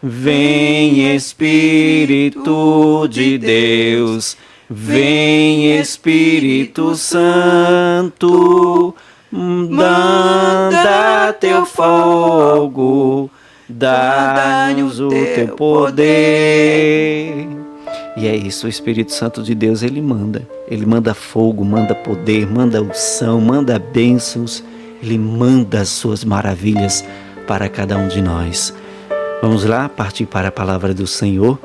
Vem Espírito de Deus, vem Espírito Santo, manda teu fogo, dá-nos o teu poder. E é isso, o Espírito Santo de Deus, ele manda fogo, manda poder, manda unção, manda bênçãos, ele manda as suas maravilhas para cada um de nós. Vamos lá, partir para a palavra do Senhor.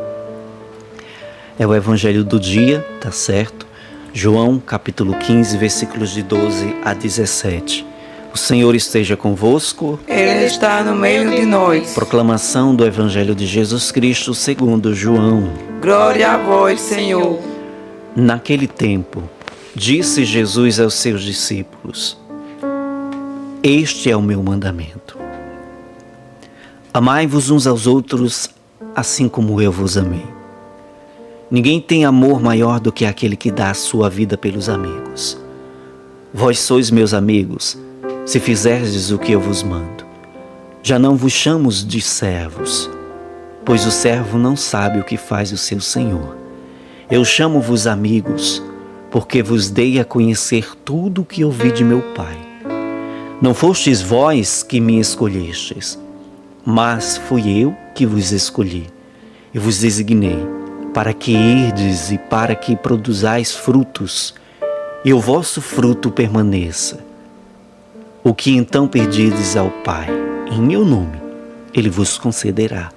É o Evangelho do dia, tá certo? João, capítulo 15, versículos de 12 a 17. O Senhor esteja convosco. Ele está no meio de nós. Proclamação do Evangelho de Jesus Cristo segundo João. Glória a vós, Senhor. Naquele tempo, disse Jesus aos seus discípulos: Este é o meu mandamento. Amai-vos uns aos outros, assim como eu vos amei. Ninguém tem amor maior do que aquele que dá a sua vida pelos amigos. Vós sois meus amigos, se fizerdes o que eu vos mando. Já não vos chamo de servos, pois o servo não sabe o que faz o seu senhor. Eu chamo-vos amigos, porque vos dei a conhecer tudo o que ouvi de meu Pai. Não fostes vós que me escolhestes, mas fui eu que vos escolhi e vos designei, para que irdes e para que produzais frutos, e o vosso fruto permaneça. O que então pedirdes ao Pai, em meu nome, Ele vos concederá.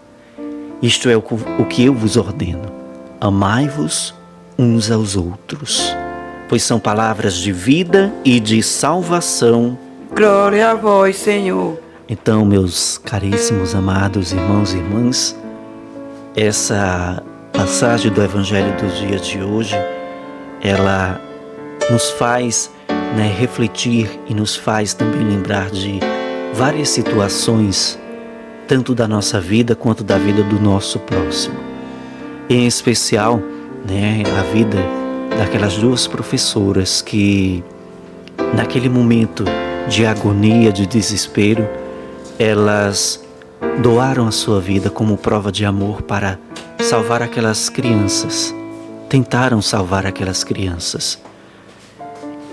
Isto é o que eu vos ordeno: amai-vos uns aos outros, pois são palavras de vida e de salvação. Glória a vós, Senhor. Então, meus caríssimos, amados irmãos e irmãs, essa passagem do Evangelho do dia de hoje, ela nos faz refletir e nos faz também lembrar de várias situações, tanto da nossa vida quanto da vida do nosso próximo. Em especial, a vida daquelas duas professoras que, naquele momento de agonia, de desespero, elas doaram a sua vida como prova de amor para salvar aquelas crianças. Tentaram salvar aquelas crianças.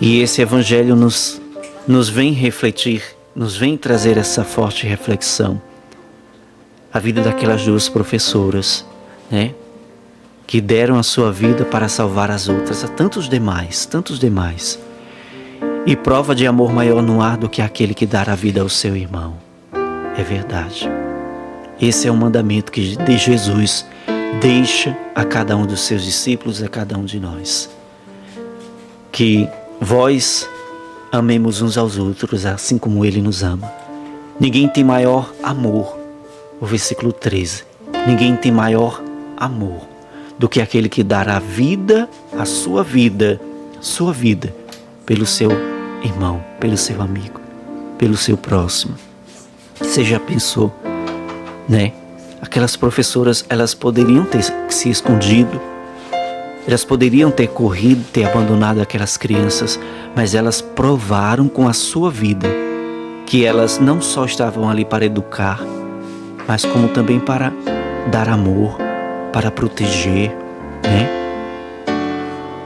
E esse Evangelho nos vem refletir, nos vem trazer essa forte reflexão. A vida daquelas duas professoras, que deram a sua vida para salvar as outras, a tantos demais. E prova de amor maior não há do que aquele que dá a vida ao seu irmão. É verdade. Esse é o mandamento que de Jesus deixa a cada um dos seus discípulos, a cada um de nós. Que vós amemos uns aos outros, assim como Ele nos ama. Ninguém tem maior amor, o versículo 13. Ninguém tem maior amor do que aquele que dá a vida, a sua vida, pelo seu irmão, pelo seu amigo, pelo seu próximo. Você já pensou, Aquelas professoras, elas poderiam ter se escondido, elas poderiam ter corrido, ter abandonado aquelas crianças, mas elas provaram com a sua vida que elas não só estavam ali para educar, mas como também para dar amor, para proteger,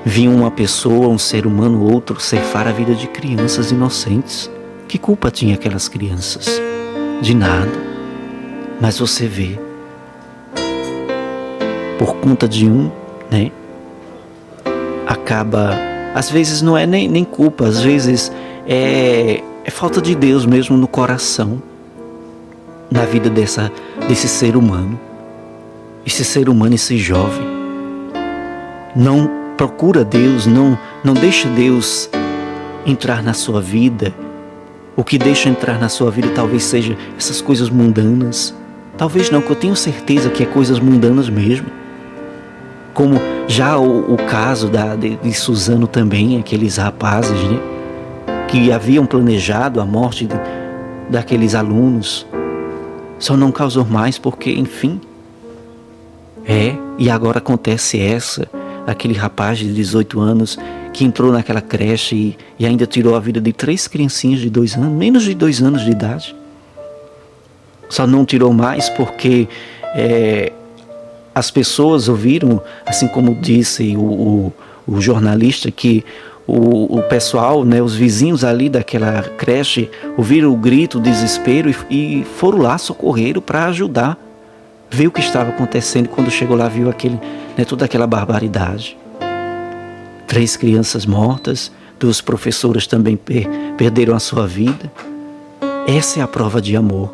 Vinha uma pessoa, um ser humano, outro, ceifar a vida de crianças inocentes. Que culpa tinha aquelas crianças? De nada. Mas você vê, por conta de um, acaba, às vezes não é nem culpa, às vezes é falta de Deus mesmo no coração, na vida desse ser humano. Esse ser humano, esse jovem, não procura Deus, não deixa Deus entrar na sua vida. O que deixa entrar na sua vida talvez seja essas coisas mundanas. Talvez não, que eu tenho certeza que é coisas mundanas mesmo. Como já o caso de Suzano também, aqueles rapazes, que haviam planejado a morte daqueles alunos. Só não causou mais porque, enfim, e agora acontece aquele rapaz de 18 anos que entrou naquela creche e ainda tirou a vida de 3 criancinhas de 2 anos, menos de 2 anos de idade. Só não tirou mais porque as pessoas ouviram, assim como disse o jornalista, que o pessoal, né, os vizinhos ali daquela creche, ouviram o grito, o desespero e foram lá, socorreram para ajudar. Viu o que estava acontecendo e quando chegou lá viu toda aquela barbaridade. 3 crianças mortas, 2 professoras também perderam a sua vida. Essa é a prova de amor.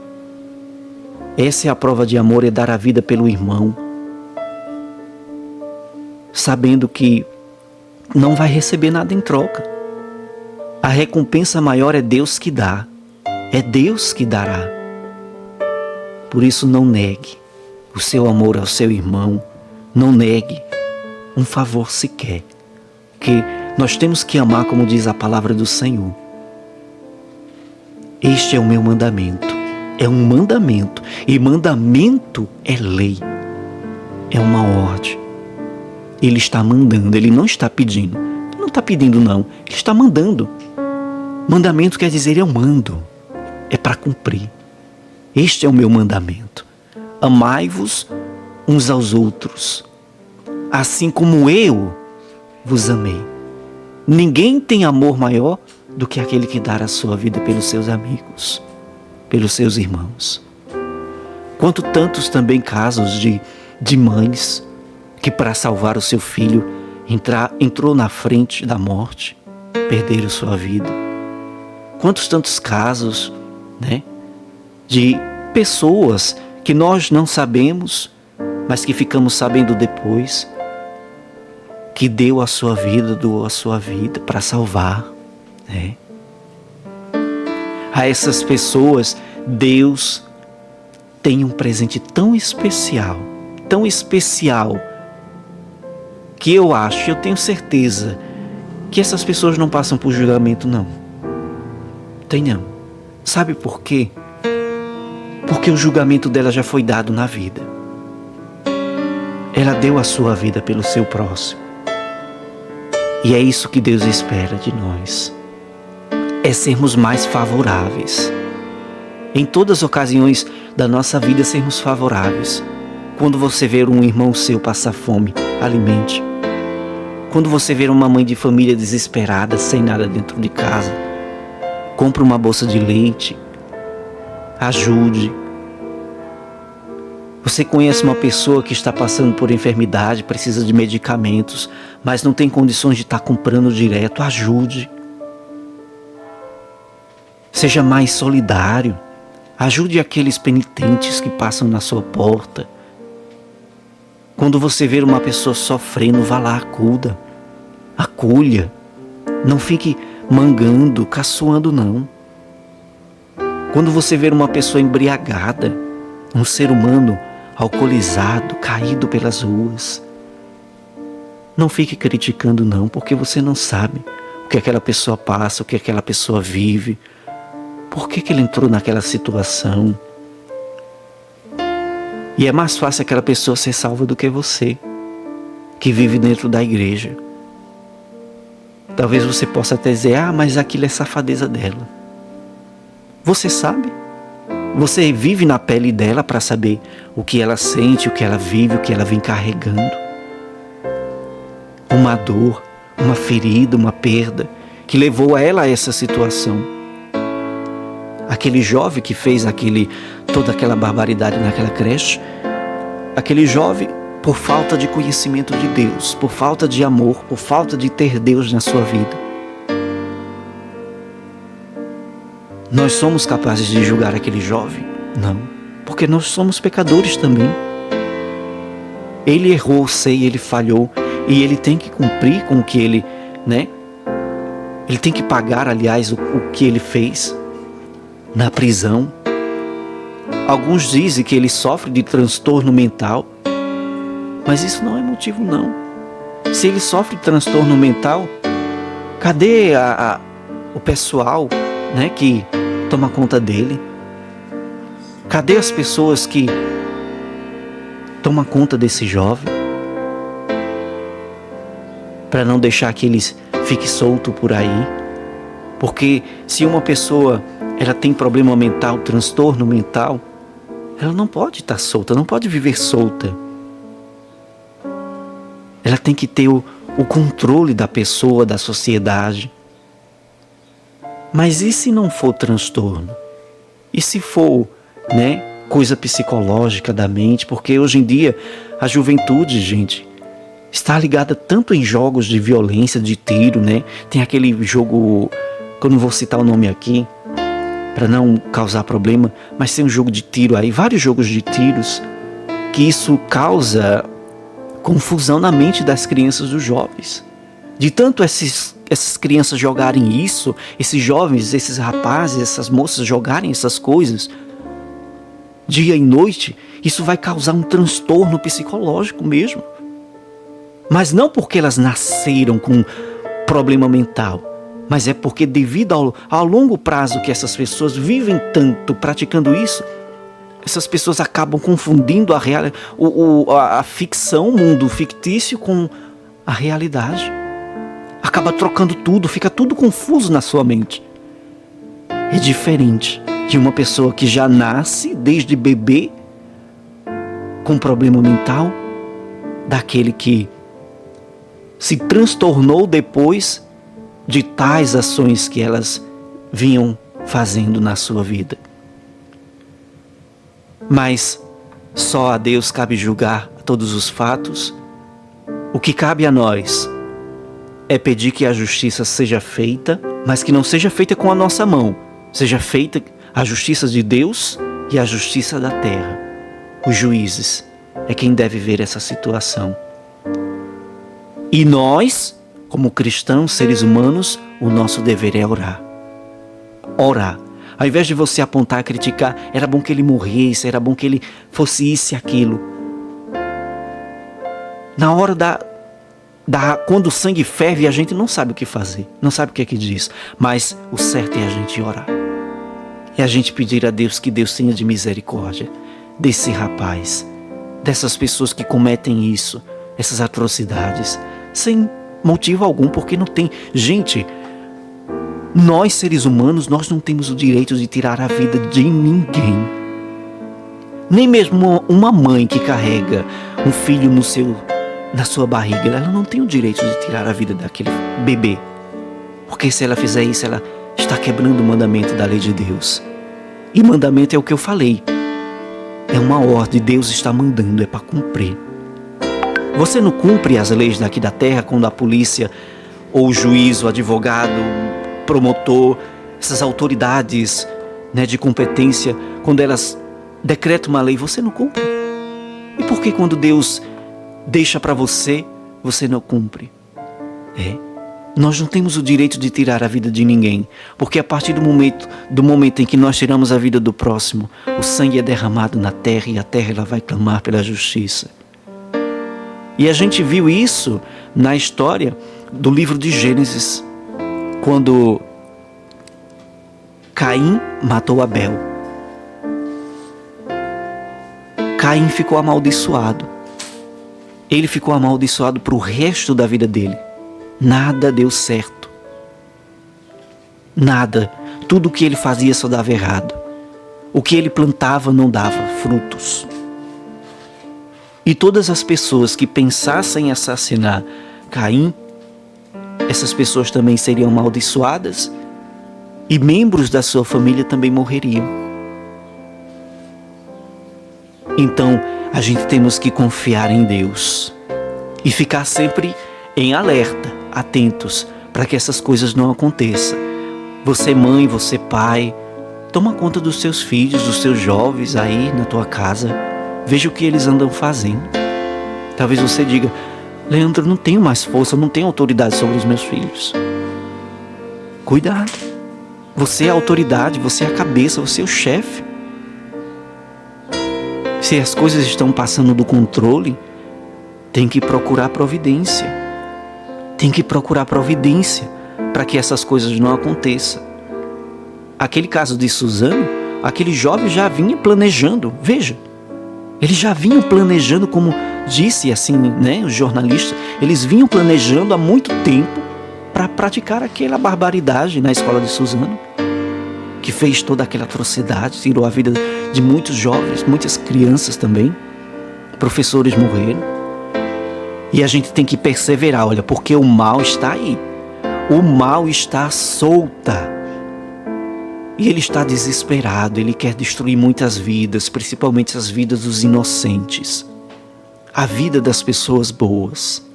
Essa é a prova de amor, é dar a vida pelo irmão, sabendo que não vai receber nada em troca. A recompensa maior é Deus que dá. É Deus que dará. Por isso não negue o seu amor ao seu irmão. Não negue um favor sequer. Porque nós temos que amar como diz a palavra do Senhor. Este é o meu mandamento. É um mandamento. E mandamento é lei. É uma ordem. Ele está mandando, ele não está pedindo. Ele não está pedindo não, ele está mandando. Mandamento quer dizer eu mando. É para cumprir. Este é o meu mandamento. Amai-vos uns aos outros, assim como eu vos amei. Ninguém tem amor maior do que aquele que dá a sua vida pelos seus amigos, pelos seus irmãos. Quanto tantos também casos de mães que para salvar o seu filho entrou na frente da morte, perderam sua vida. Quantos tantos casos, de pessoas que nós não sabemos, mas que ficamos sabendo depois, que doou a sua vida para salvar. A essas pessoas, Deus tem um presente tão especial, que eu tenho certeza que essas pessoas não passam por julgamento não. Não. Sabe por quê? Porque o julgamento dela já foi dado na vida. Ela deu a sua vida pelo seu próximo. E é isso que Deus espera de nós. É sermos mais favoráveis. Em todas as ocasiões da nossa vida, sermos favoráveis. Quando você ver um irmão seu passar fome, alimente. Quando você ver uma mãe de família desesperada, sem nada dentro de casa, compre uma bolsa de leite, ajude. Você conhece uma pessoa que está passando por enfermidade, precisa de medicamentos, mas não tem condições de estar comprando direto, ajude. Seja mais solidário, ajude aqueles penitentes que passam na sua porta. Quando você ver uma pessoa sofrendo, vá lá, acolha. Não fique mangando, caçoando não. Quando você ver uma pessoa embriagada, um ser humano alcoolizado, caído pelas ruas, não fique criticando não, porque você não sabe o que aquela pessoa passa, o que aquela pessoa vive, por que ele entrou naquela situação. E é mais fácil aquela pessoa ser salva do que você, que vive dentro da igreja. Talvez você possa até dizer, mas aquilo é safadeza dela. Você sabe? Você vive na pele dela para saber o que ela sente, o que ela vive, o que ela vem carregando. Uma dor, uma ferida, uma perda, que levou ela a essa situação. Aquele jovem que fez toda aquela barbaridade naquela creche, aquele jovem, por falta de conhecimento de Deus, por falta de amor, por falta de ter Deus na sua vida. Nós somos capazes de julgar aquele jovem? Não, porque nós somos pecadores também. Ele errou, ele falhou, e ele tem que cumprir com o que ele, ele tem que pagar, aliás, o que ele fez na prisão. Alguns dizem que ele sofre de transtorno mental, mas isso não é motivo não. Se ele sofre de transtorno mental, cadê o pessoal, que toma conta dele? Cadê as pessoas que tomam conta desse jovem? Para não deixar que ele fique solto por aí. Porque se uma pessoa ela tem problema mental, transtorno mental, ela não pode estar solta, não pode viver solta. Ela tem que ter o controle da pessoa, da sociedade. Mas e se não for transtorno? E se for, coisa psicológica da mente? Porque hoje em dia a juventude, gente, está ligada tanto em jogos de violência, de tiro, Tem aquele jogo, que eu não vou citar o nome aqui, para não causar problema, mas tem um jogo de tiro aí, vários jogos de tiros, que isso causa confusão na mente das crianças, dos jovens. De tanto essas crianças jogarem isso, esses jovens, esses rapazes, essas moças jogarem essas coisas, dia e noite, isso vai causar um transtorno psicológico mesmo. Mas não porque elas nasceram com problema mental, mas é porque devido ao longo prazo que essas pessoas vivem tanto praticando isso, essas pessoas acabam confundindo a ficção, o mundo fictício com a realidade. Acaba trocando tudo, fica tudo confuso na sua mente. É diferente de uma pessoa que já nasce desde bebê com problema mental, daquele que se transtornou depois de tais ações que elas vinham fazendo na sua vida. Mas só a Deus cabe julgar todos os fatos. O que cabe a nós é pedir que a justiça seja feita, mas que não seja feita com a nossa mão. Seja feita a justiça de Deus e a justiça da terra. Os juízes é quem deve ver essa situação. E nós, como cristãos, seres humanos, o nosso dever é orar. Orar. Ao invés de você apontar, criticar, era bom que ele morresse, era bom que ele fosse isso e aquilo. Na hora quando o sangue ferve, a gente não sabe o que fazer, não sabe o que é que diz. Mas o certo é a gente orar. É a gente pedir a Deus que Deus tenha de misericórdia desse rapaz, dessas pessoas que cometem isso, essas atrocidades, sem motivo algum, porque não tem. Gente, nós seres humanos, nós não temos o direito de tirar a vida de ninguém. Nem mesmo uma mãe que carrega um filho na sua barriga, ela não tem o direito de tirar a vida daquele bebê. Porque se ela fizer isso, ela está quebrando o mandamento da lei de Deus. E mandamento é o que eu falei. É uma ordem, Deus está mandando, é para cumprir. Você não cumpre as leis daqui da terra quando a polícia, ou o juiz, o advogado, o promotor, essas autoridades de competência, quando elas decretam uma lei, você não cumpre. E por que quando Deus deixa para você, você não cumpre? Nós não temos o direito de tirar a vida de ninguém, porque a partir do momento em que nós tiramos a vida do próximo, o sangue é derramado na terra e a terra ela vai clamar pela justiça. E a gente viu isso na história do livro de Gênesis, quando Caim matou Abel. Caim ficou amaldiçoado. Ele ficou amaldiçoado para o resto da vida dele. Nada deu certo. Nada. Tudo o que ele fazia só dava errado. O que ele plantava não dava frutos. E todas as pessoas que pensassem em assassinar Caim, essas pessoas também seriam amaldiçoadas e membros da sua família também morreriam. Então, a gente temos que confiar em Deus e ficar sempre em alerta, atentos, para que essas coisas não aconteçam. Você mãe, você pai, toma conta dos seus filhos, dos seus jovens aí na tua casa. Veja o que eles andam fazendo. Talvez você diga: Leandro, não tenho mais força, não tenho autoridade sobre os meus filhos. Cuidado. Você é a autoridade, você é a cabeça, você é o chefe. Se as coisas estão passando do controle, tem que procurar providência. Tem que procurar providência para que essas coisas não aconteçam. Aquele caso de Suzano, aquele jovem já vinha planejando. Veja, eles já vinham planejando, como disse assim, os jornalistas, eles vinham planejando há muito tempo para praticar aquela barbaridade na escola de Suzano. que fez toda aquela atrocidade, tirou a vida de muitos jovens, muitas crianças também. Professores morreram. E a gente tem que perseverar, olha, porque o mal está aí. O mal está solta. E ele está desesperado, ele quer destruir muitas vidas, principalmente as vidas dos inocentes. A vida das pessoas boas.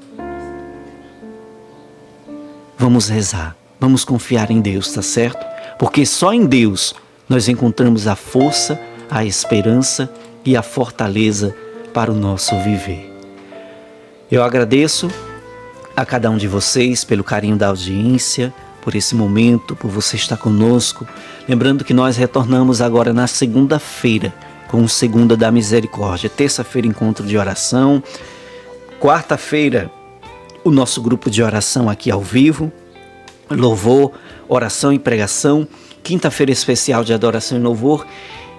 Vamos rezar, vamos confiar em Deus, tá certo? Porque só em Deus nós encontramos a força, a esperança e a fortaleza para o nosso viver. Eu agradeço a cada um de vocês pelo carinho da audiência, por esse momento, por você estar conosco. Lembrando que nós retornamos agora na segunda-feira com o Segunda da Misericórdia. Terça-feira, encontro de oração. Quarta-feira, o nosso grupo de oração aqui ao vivo. Louvor, oração e pregação. Quinta-feira, especial de adoração e louvor.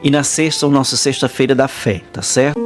E na sexta, o nosso sexta-feira da fé, tá certo?